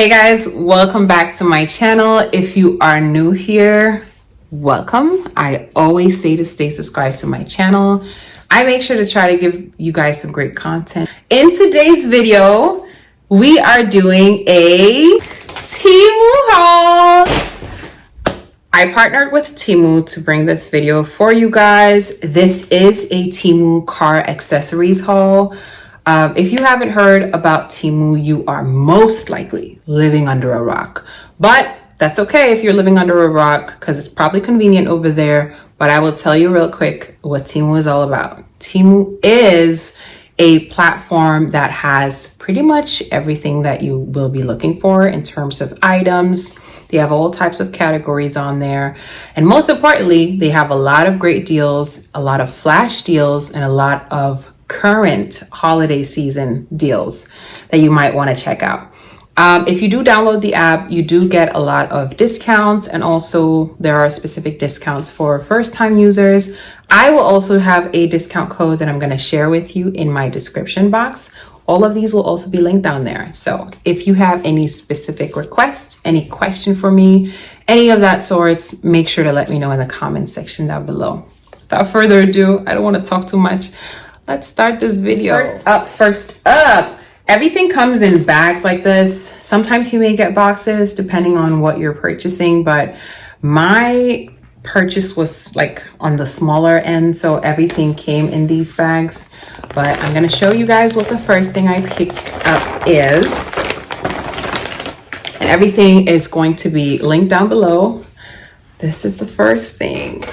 Hey guys, welcome back to my channel. If you are new here, welcome. I always say to stay subscribed to my channel. I make sure to try to give you guys some great content. In today's video, we are doing a Temu haul. I partnered with Temu to bring this video for you guys. This is a Temu car accessories haul. If you haven't heard about Temu, you are most likely living under a rock. But that's okay if you're living under a rock because it's probably convenient over there. But I will tell you real quick what Temu is all about. Temu is a platform that has pretty much everything that you will be looking for in terms of items. They have all types of categories on there. And most importantly, they have a lot of great deals, a lot of flash deals, and a lot of current holiday season deals that you might want to check out. If you do download the app, you do get a lot of discounts, and also there are specific discounts for first-time users. I will also have a discount code that I'm going to share with you in my description box. All of these will also be linked down there. So if you have any specific requests, any question for me, any of that sorts, make sure to let me know in the comments section down below. Without further ado, I don't want to talk too much. Let's start this video. First up, everything comes in bags like this. Sometimes you may get boxes depending on what you're purchasing, but my purchase was like on the smaller end, so everything came in these bags. But I'm gonna show you guys what the first thing I picked up is. And everything is going to be linked down below. This is the first thing.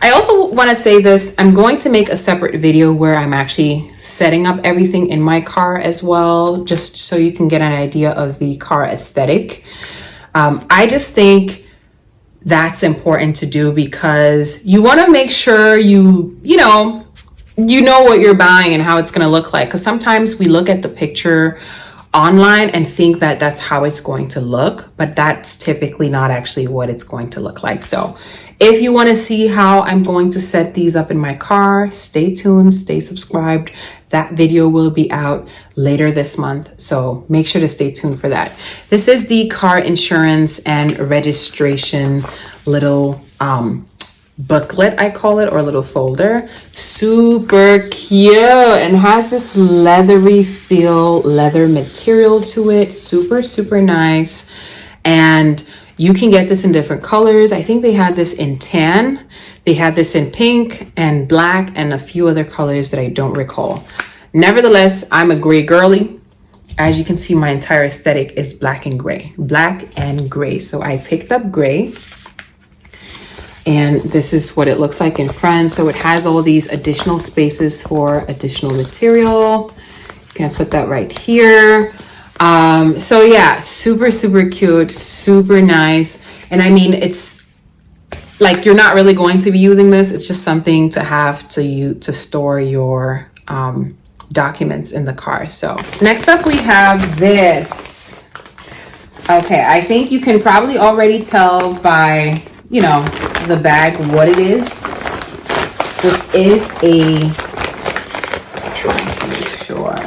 I also want to say this, I'm going to make a separate video where I'm actually setting up everything in my car as well, just so you can get an idea of the car aesthetic. I just think that's important to do because you want to make sure you know what you're buying and how it's going to look like. Because sometimes we look at the picture online and think that that's how it's going to look, but that's typically not actually what it's going to look like. So if you want to see how I'm going to set these up in my car, stay tuned, stay subscribed. That video will be out later this month, so make sure to stay tuned for that. This is the car insurance and registration little booklet, I call it, or little folder. Super cute and has this leathery feel, leather material to it. Super nice. And you can get this in different colors. I think they had this in tan. They had this in pink and black and a few other colors that I don't recall. Nevertheless, I'm a gray girly. As you can see, my entire aesthetic is black and gray. Black and gray. So I picked up gray. And this is what it looks like in front. So it has all these additional spaces for additional material. You can put that right here. So yeah, super cute, super nice. And I mean, it's like, you're not really going to be using this. It's just something to have to store your documents in the car. So next up we have this. Okay, I think you can probably already tell by, the bag what it is. This is trying to make sure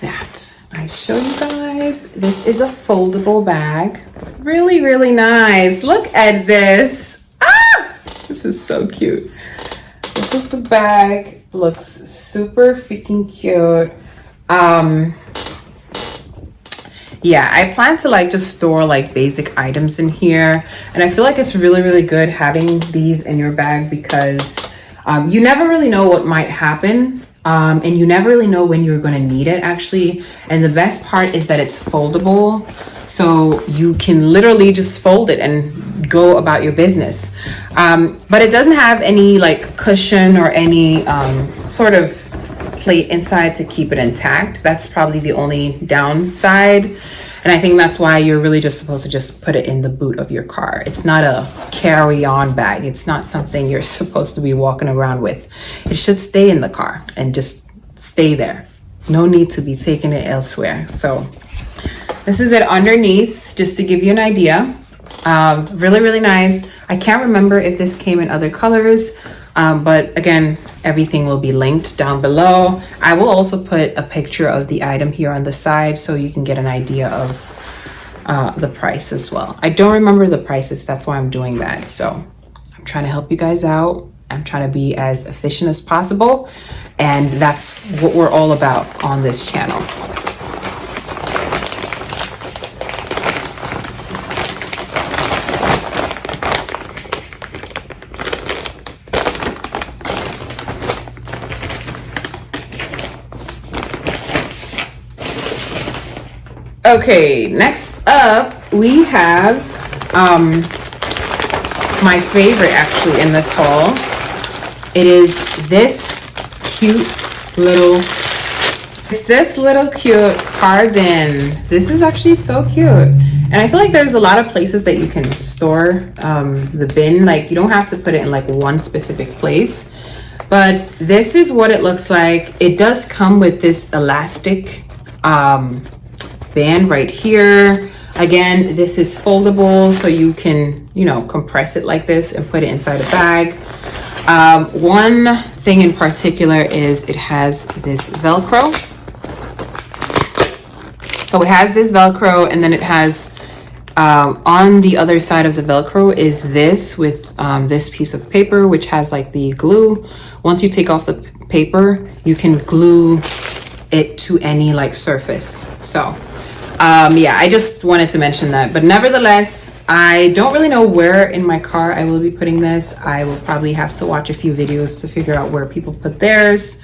that I show you guys. This is a foldable bag. Really nice. Look at this. This is so cute. This is the bag. Looks super freaking cute. Yeah, I plan to just store basic items in here, and I feel like it's really good having these in your bag because you never really know what might happen. And you never really know when you're going to need it actually. And the best part is that it's foldable. So you can literally just fold it and go about your business. But it doesn't have any cushion or any sort of plate inside to keep it intact. That's probably the only downside. And I think that's why you're really just supposed to just put it in the boot of your car. It's not a carry-on bag. It's not something you're supposed to be walking around with. It should stay in the car and just stay there. No need to be taking it elsewhere. So this is it underneath, just to give you an idea. Really nice. I can't remember if this came in other colors, But again, everything will be linked down below. I will also put a picture of the item here on the side so you can get an idea of the price as well. I don't remember the prices, that's why I'm doing that. So I'm trying to help you guys out. I'm trying to be as efficient as possible, and that's what we're all about on this channel. Okay, next up we have my favorite actually in this haul. It is this cute little cardan. This is actually so cute. And I feel like there's a lot of places that you can store the bin. Like you don't have to put it in like one specific place. But this is what it looks like. It does come with this elastic band right here. Again, this is foldable, so you can, you know, compress it like this and put it inside a bag. One thing in particular is it has this Velcro. So it has this Velcro, and then it has on the other side of the Velcro is this with this piece of paper, which has like the glue. Once you take off the paper, you can glue it to any like surface. So yeah, I just wanted to mention that. But nevertheless, I don't really know where in my car I will be putting this. I will probably have to watch a few videos to figure out where people put theirs.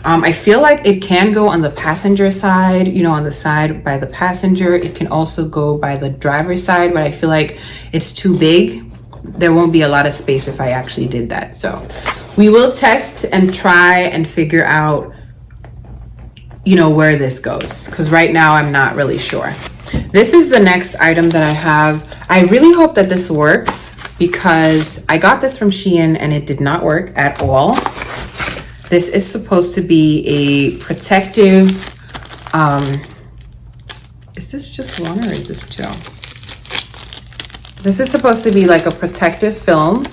I feel like it can go on the passenger side, you know, on the side by the passenger. It can also go by the driver's side, but I feel like it's too big. There won't be a lot of space if I actually did that. So we will test and try and figure out, you know, where this goes, because right now I'm not really sure. This is the next item that I have. I really hope that this works because I got this from Shein and it did not work at all. This is supposed to be a protective, is this just one or is this two? This is supposed to be like a protective film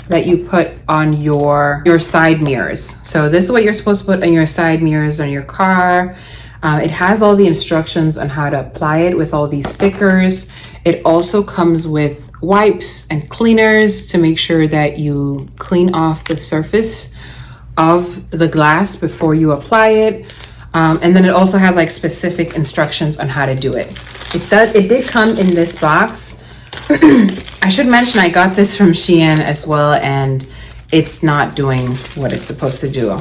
that you put on your side mirrors. So this is what you're supposed to put on your side mirrors on your car. It has all the instructions on how to apply it with all these stickers. It also comes with wipes and cleaners to make sure that you clean off the surface of the glass before you apply it. And then it also has like specific instructions on how to do it. It did come in this box. I should mention I got this from Shein as well, and it's not doing what it's supposed to do.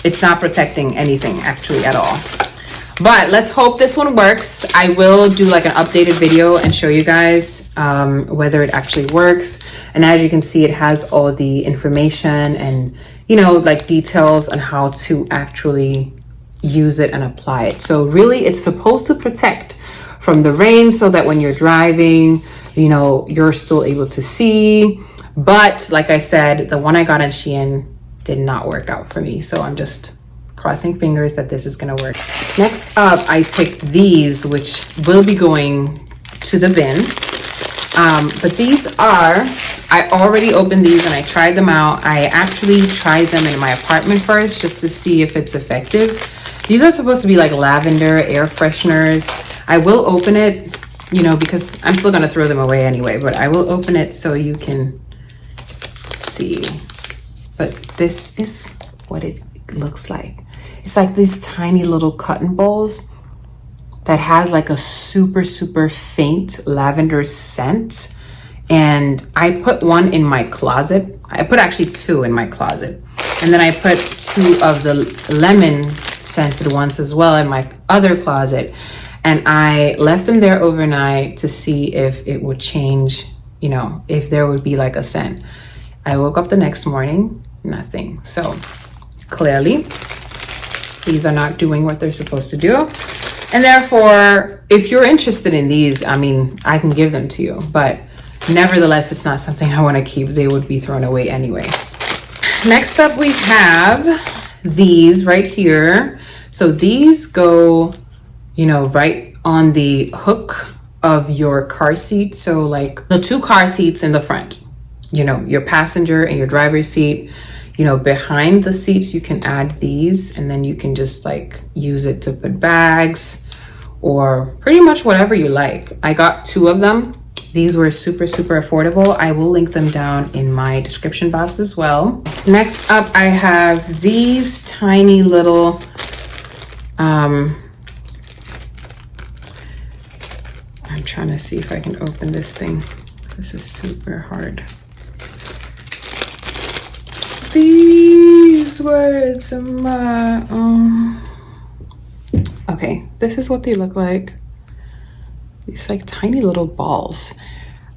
It's not protecting anything actually at all. But let's hope this one works. I will do like an updated video and show you guys whether it actually works. And as you can see, it has all the information and, you know, like details on how to actually use it and apply it. So really it's supposed to protect from the rain so that when you're driving, you know, you're still able to see. But like I said, the one I got on Shein did not work out for me. So I'm just crossing fingers that this is gonna work. Next up, I picked these, which will be going to the bin. But these are, I already opened these and I tried them out. I actually tried them in my apartment first just to see if it's effective. These are supposed to be like lavender air fresheners. I will open it, you know, because I'm still gonna throw them away anyway, but I will open it so you can see. But this is what it looks like. It's like these tiny little cotton balls that has like a super, super faint lavender scent. And I put one in my closet. I put actually two in my closet. And then I put two of the lemon scented ones as well in my other closet. And I left them there overnight to see if it would change, you know, if there would be like a scent. I woke up the next morning, nothing. So clearly, these are not doing what they're supposed to do. And therefore, if you're interested in these, I mean, I can give them to you. But nevertheless, it's not something I want to keep. They would be thrown away anyway. Next up, we have these right here. So these go, you know, right on the hook of your car seat. So like the two car seats in the front. you know, your passenger and your driver's seat. You know, behind the seats, you can add these, and then you can just like use it to put bags or pretty much whatever you like. I got 2 of them. These were super affordable. I will link them down in my description box as well. Next up, I have these tiny little, I'm trying to see if I can open this thing. This is super hard. These words are my own. Okay, this is what they look like. These like tiny little balls.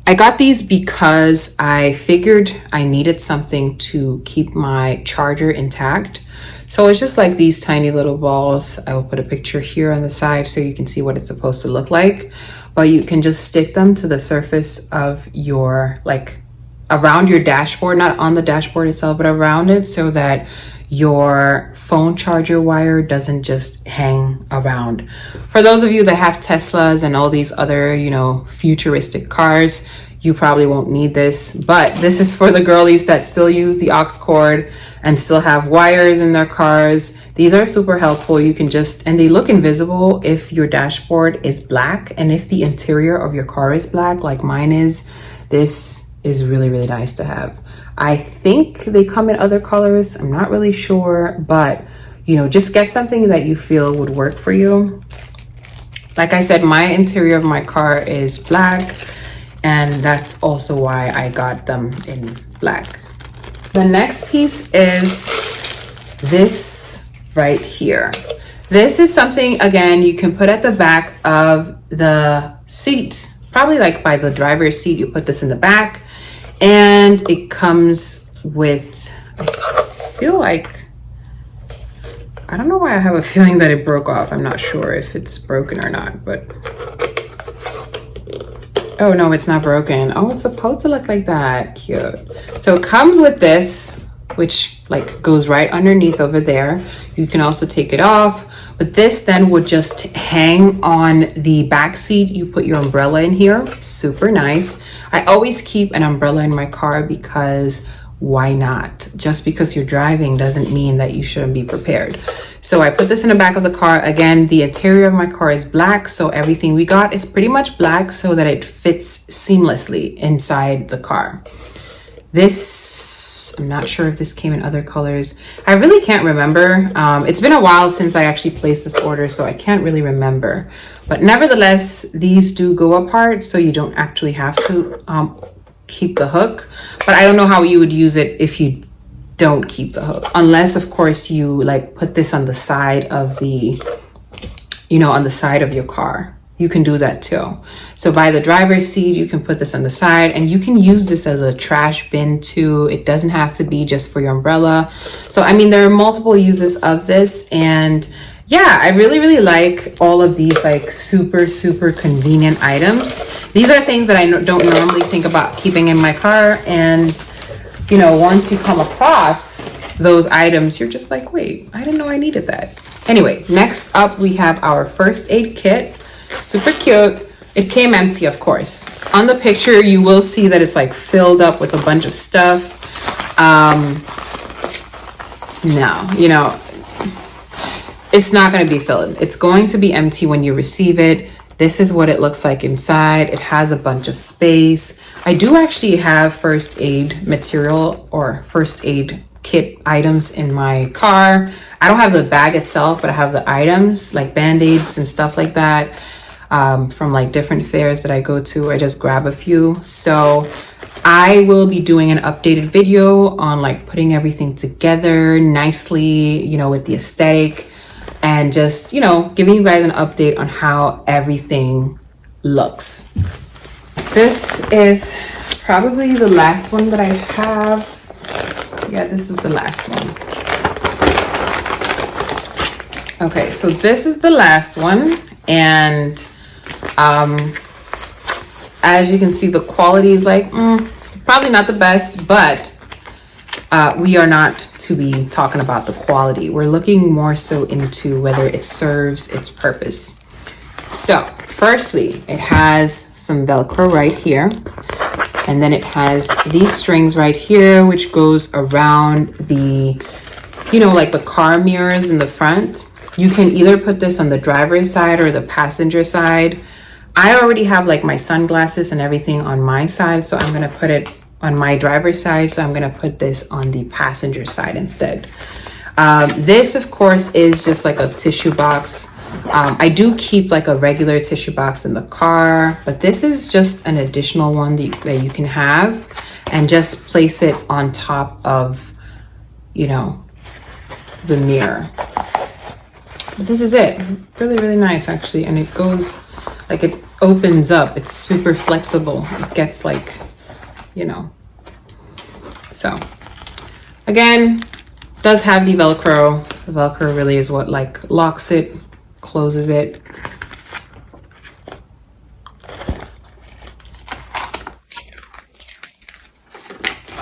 I got these because I figured I needed something to keep my charger intact. So it's just like these tiny little balls. I will put a picture here on the side so you can see what it's supposed to look like. But you can just stick them to the surface of your, like around your dashboard, not on the dashboard itself, but around it, so that your phone charger wire doesn't just hang around. For those of you that have Teslas and all these other, you know, futuristic cars, you probably won't need this, but this is for the girlies that still use the aux cord and still have wires in their cars. These are super helpful. You can just, and they look invisible if your dashboard is black, and if the interior of your car is black, like mine is, this is really nice to have. I think they come in other colors. I'm not really sure, but you know, just get something that you feel would work for you. Like I said, my interior of my car is black, and that's also why I got them in black. The next piece is this right here. This is something, again, you can put at the back of the seat, probably like by the driver's seat. You put this in the back, and it comes with, I feel like, I don't know why I have a feeling that it broke off. I'm not sure if it's broken or not, but oh no, it's not broken. Oh, it's supposed to look like that. Cute. So it comes with this, which like goes right underneath over there. You can also take it off, but this then would just hang on the back seat. You put your umbrella in here. Super nice. I always keep an umbrella in my car because why not? Just because you're driving doesn't mean that you shouldn't be prepared. So I put this in the back of the car. Again, the interior of my car is black, so everything we got is pretty much black so that it fits seamlessly inside the car. This, I'm not sure if this came in other colors. I really can't remember. It's been a while since I actually placed this order, so I can't really remember. But nevertheless, these do go apart, so you don't actually have to keep the hook. But I don't know how you would use it if you don't keep the hook, unless of course you like put this on the side of the, you know, on the side of your car. You can do that too. So by the driver's seat, you can put this on the side, and you can use this as a trash bin too. It doesn't have to be just for your umbrella. So I mean, there are multiple uses of this, and yeah, I really like all of these like super convenient items. These are things that I don't normally think about keeping in my car, and you know, once you come across those items, you're just like, wait, I didn't know I needed that. Anyway, next up we have our first aid kit. Super cute. It came empty, of course. On the picture, you will see that it's like filled up with a bunch of stuff. No, you know, it's not going to be filled. It's going to be empty when you receive it. This is what it looks like inside. It has a bunch of space. I do actually have first aid material or first aid kit items in my car. I don't have the bag itself, but I have the items like band-aids and stuff like that from like different fairs that I go to. I just grab a few. So I will be doing an updated video on like putting everything together nicely, you know, with the aesthetic, and just, you know, giving you guys an update on how everything looks. This is probably the last one that I have. Yeah, this is the last one. Okay, so this is the last one, and as you can see, the quality is like probably not the best, but we are not to be talking about the quality. We're looking more so into whether it serves its purpose. So firstly, it has some Velcro right here. And then it has these strings right here, which goes around the, you know, like the car mirrors in the front. You can either put this on the driver's side or the passenger side. I already have like my sunglasses and everything on my side, so I'm gonna put it on my driver's side. So I'm gonna put this on the passenger side instead. This, of course, is just like a tissue box. I do keep like a regular tissue box in the car, but this is just an additional one that you can have and just place it on top of, you know, the mirror. But this is it. Really, really nice, actually. And it goes, like, it opens up. It's super flexible. It gets like, you know. So, again, does have the Velcro. The Velcro really is what like locks it, closes it.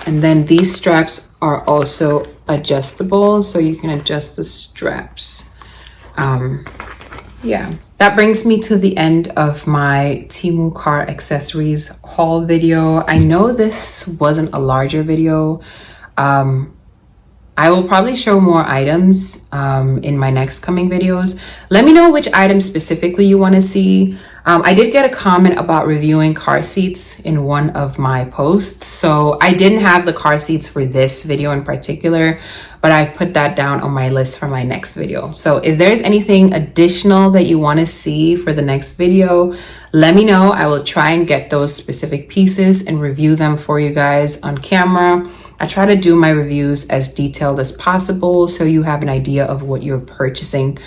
And then these straps are also adjustable, so you can adjust the straps. Yeah, that brings me to the end of my Temu car accessories haul video. I know this wasn't a larger video. I will probably show more items in my next coming videos. Let me know which items specifically you want to see. I did get a comment about reviewing car seats in one of my posts. So I didn't have the car seats for this video in particular, but I put that down on my list for my next video. So if there's anything additional that you want to see for the next video, let me know. I will try and get those specific pieces and review them for you guys on camera. I try to do my reviews as detailed as possible so you have an idea of what you're purchasing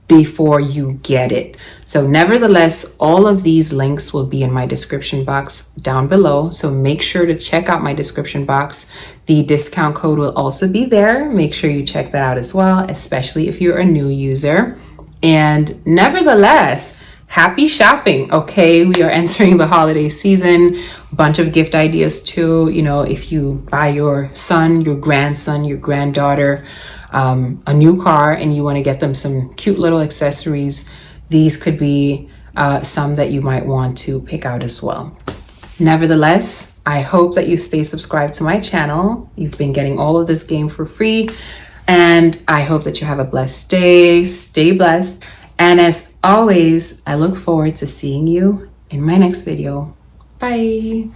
before you get it. So nevertheless, all of these links will be in my description box down below. So make sure to check out my description box. The discount code will also be there. Make sure you check that out as well, especially if you're a new user. And nevertheless, happy shopping. Okay, we are entering the holiday season. A bunch of gift ideas too. You know, if you buy your son, your grandson, your granddaughter a new car and you want to get them some cute little accessories, these could be some that you might want to pick out as well. Nevertheless, I hope that you stay subscribed to my channel. You've been getting all of this game for free, and I hope that you have a blessed day. Stay blessed. And as always, I look forward to seeing you in my next video. Bye.